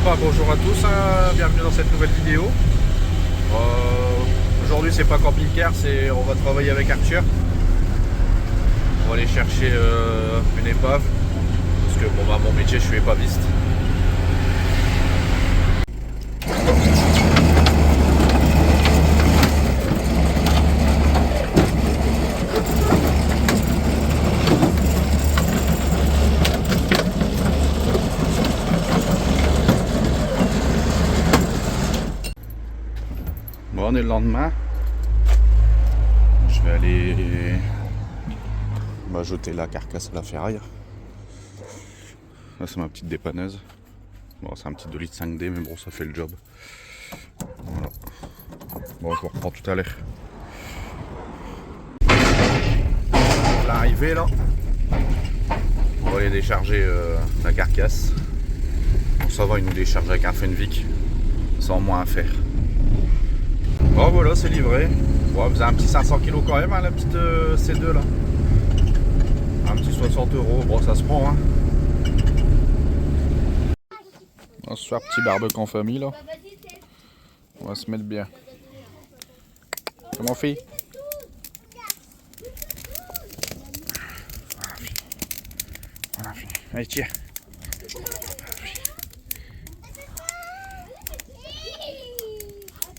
Bonjour à tous, bienvenue dans cette nouvelle vidéo. Aujourd'hui c'est pas camping-car, on va travailler avec Arthur. On va aller chercher une épave, parce que bon, mon métier je suis épaviste. Bon, on est le lendemain. Je vais aller jeter la carcasse à la ferraille. Là c'est ma petite dépanneuse. Bon, c'est un petit 2 litres 5D, mais bon, ça fait le job. Voilà. Bon, je vous reprends tout à l'heure. L'arrivée là. On va aller décharger la carcasse. Ça va, il nous décharge avec un Fenwick. Sans moins à faire. Bon voilà, c'est livré. Bon, vous avez un petit 500 kg quand même, hein, la petite C2 là. Un petit 60 €, bon ça se prend hein. Bon, ce soir petit barbecue en famille là. On va se mettre bien. Comment fait? Voilà, allez tiens.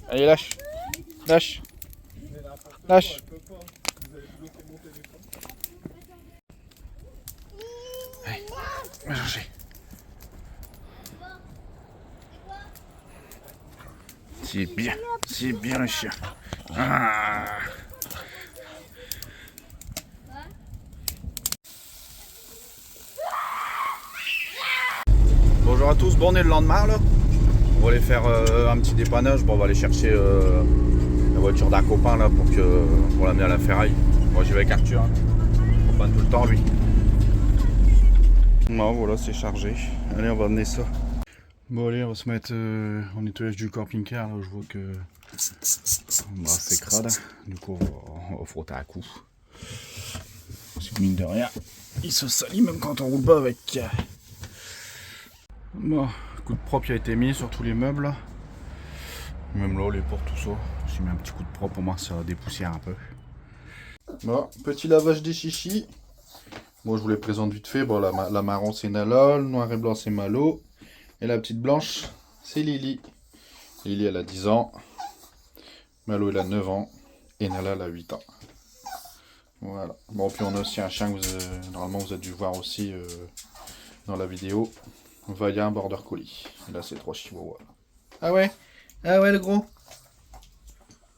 Allez lâche. Lâche. Lâche. Allez, va chercher. C'est bien le chien. Ah. Bonjour à tous, bon on est le lendemain là. On va aller faire un petit dépannage, bon, on va aller chercher la voiture d'un copain là pour l'amener à la ferraille. Moi j'y vais avec Arthur, hein. On panne tout le temps lui. Bon voilà, c'est chargé. Allez, on va amener ça. Bon allez, on va se mettre en nettoyage du camping-car là, je vois que c'est crade. Du coup on va frotter un coup. Parce que mine de rien, il se salit même quand on roule pas avec. Bon, coup de propre a été mis sur tous les meubles. Même là, les portes, tout ça. J'ai mis un petit coup de propre, pour moi ça dépoussière un peu. Bon, petit lavage des chichis. Bon, je vous les présente vite fait. Bon, la marron c'est Nala, le noir et blanc c'est Malo. Et la petite blanche c'est Lily. Lily elle a 10 ans. Malo elle a 9 ans. Et Nala elle a 8 ans. Voilà. Bon, puis on a aussi un chien que normalement vous avez dû voir aussi dans la vidéo. Vaya un border collie. Et là c'est 3 chihuahuas. Ah ouais? Ah ouais le gros?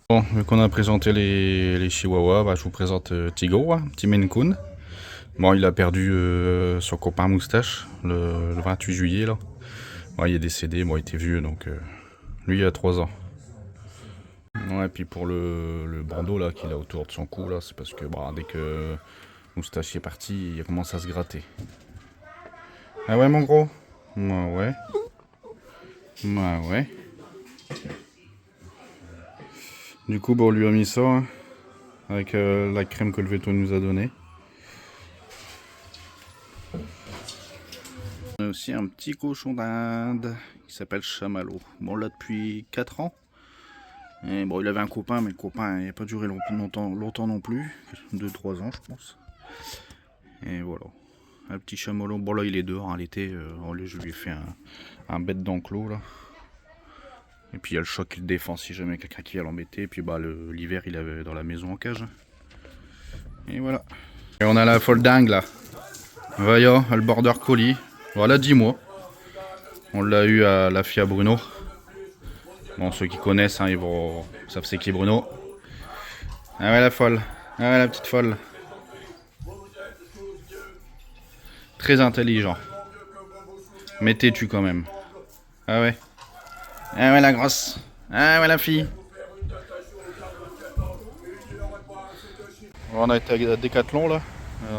Bon, vu qu'on a présenté les chihuahuas, bah, je vous présente Tigo, hein, petit Maine Coon. Bon, il a perdu son copain moustache le 28 juillet là. Bon, il est décédé, bon, il était vieux donc lui il a 3 ans. Ouais, et puis pour le bandeau là qu'il a autour de son cou là, c'est parce que bah, dès que moustache est parti, il commence à se gratter. Ah ouais mon gros? Ouais. Ouais. Du coup, bon, on lui a mis ça hein, avec la crème que le veto nous a donnée. On a aussi un petit cochon d'Inde qui s'appelle Chamallow. Bon, là depuis 4 ans. Et bon, il avait un copain, mais le copain n'a pas duré longtemps non plus. 2-3 ans, je pense. Et voilà. Un petit chamallow. Bon, là, il est dehors hein, l'été. Je lui ai fait un bête d'enclos là. Et puis il y a le choc qui le défend si jamais quelqu'un qui vient l'embêter. Et puis bah l'hiver il avait dans la maison en cage. Et voilà. Et on a la folle dingue là. Vaya, le border collie. Voilà 10 mois. On l'a eu à la FIA Bruno. Bon, ceux qui connaissent, hein, ils savent c'est qui Bruno. Ah ouais la folle. Ah ouais la petite folle. Très intelligent. Mais têtu quand même. Ah ouais. Ah ouais la grosse. Ah ouais la fille. On a été à Decathlon là.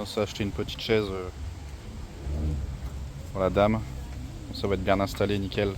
On s'est acheté une petite chaise pour la dame. Ça va être bien installé, nickel.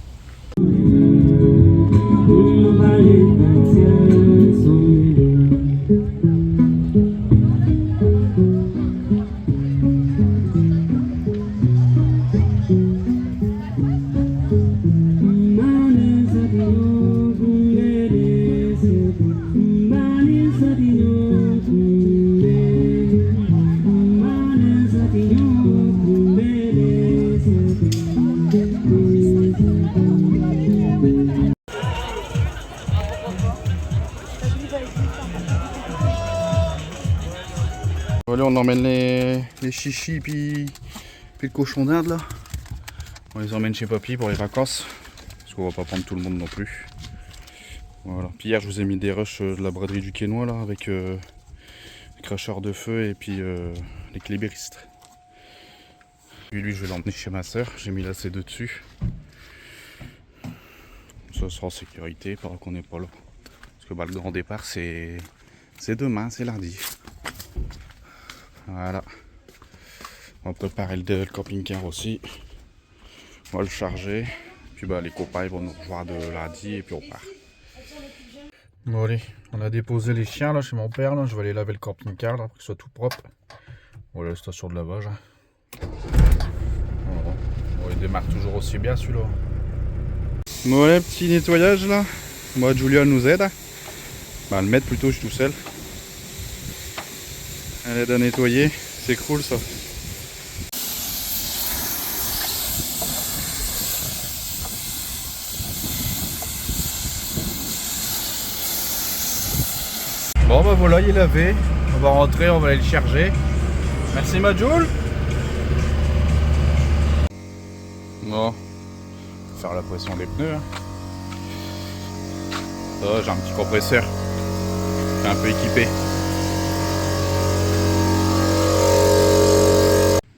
Allez, on emmène les chichis puis le cochon d'Inde là. On les emmène chez Papy pour les vacances. Parce qu'on va pas prendre tout le monde non plus. Voilà. Puis hier je vous ai mis des rushs de la braderie du Quesnoy là avec les cracheurs de feu et puis les clébéristes. Lui je vais l'emmener chez ma soeur, j'ai mis la C2 dessus. Ça sera en sécurité pendant qu'on n'est pas là. Parce que le grand départ c'est demain, c'est lundi. Voilà. On va préparer le camping-car aussi. On va le charger. Puis les copains ils vont nous rejoindre lundi et puis on part. Bon allez, on a déposé les chiens là chez mon père là. Je vais aller laver le camping-car là pour qu'il soit tout propre. Voilà la station de lavage. Voilà. Bon, il démarre toujours aussi bien celui-là. Bon allez, petit nettoyage là. Moi Julia nous aide. Le mettre plutôt, je suis tout seul. Elle aide à nettoyer, c'est cool ça. Bon voilà, il est lavé. On va rentrer, on va aller le charger. Merci Majoul. Bon, faire la pression des pneus. Ça, j'ai un petit compresseur. Je suis un peu équipé.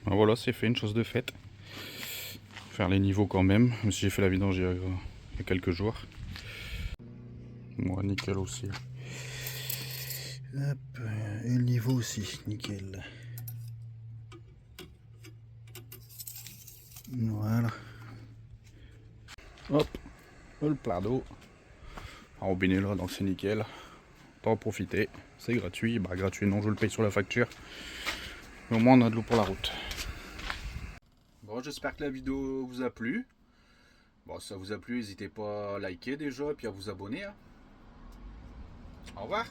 Ben voilà, c'est fait, une chose de faite. Faire les niveaux quand même, même si j'ai fait la vidange il y a quelques jours. Moi, nickel aussi. Hop, et le niveau aussi, nickel. Voilà. Hop, le plat d'eau. Un robinet là, donc c'est nickel. T'en en profiter, c'est gratuit. Gratuit non, je le paye sur la facture. Mais au moins on a de l'eau pour la route. Bon, j'espère que la vidéo vous a plu. Bon, si ça vous a plu, n'hésitez pas à liker déjà et puis à vous abonner. Au revoir.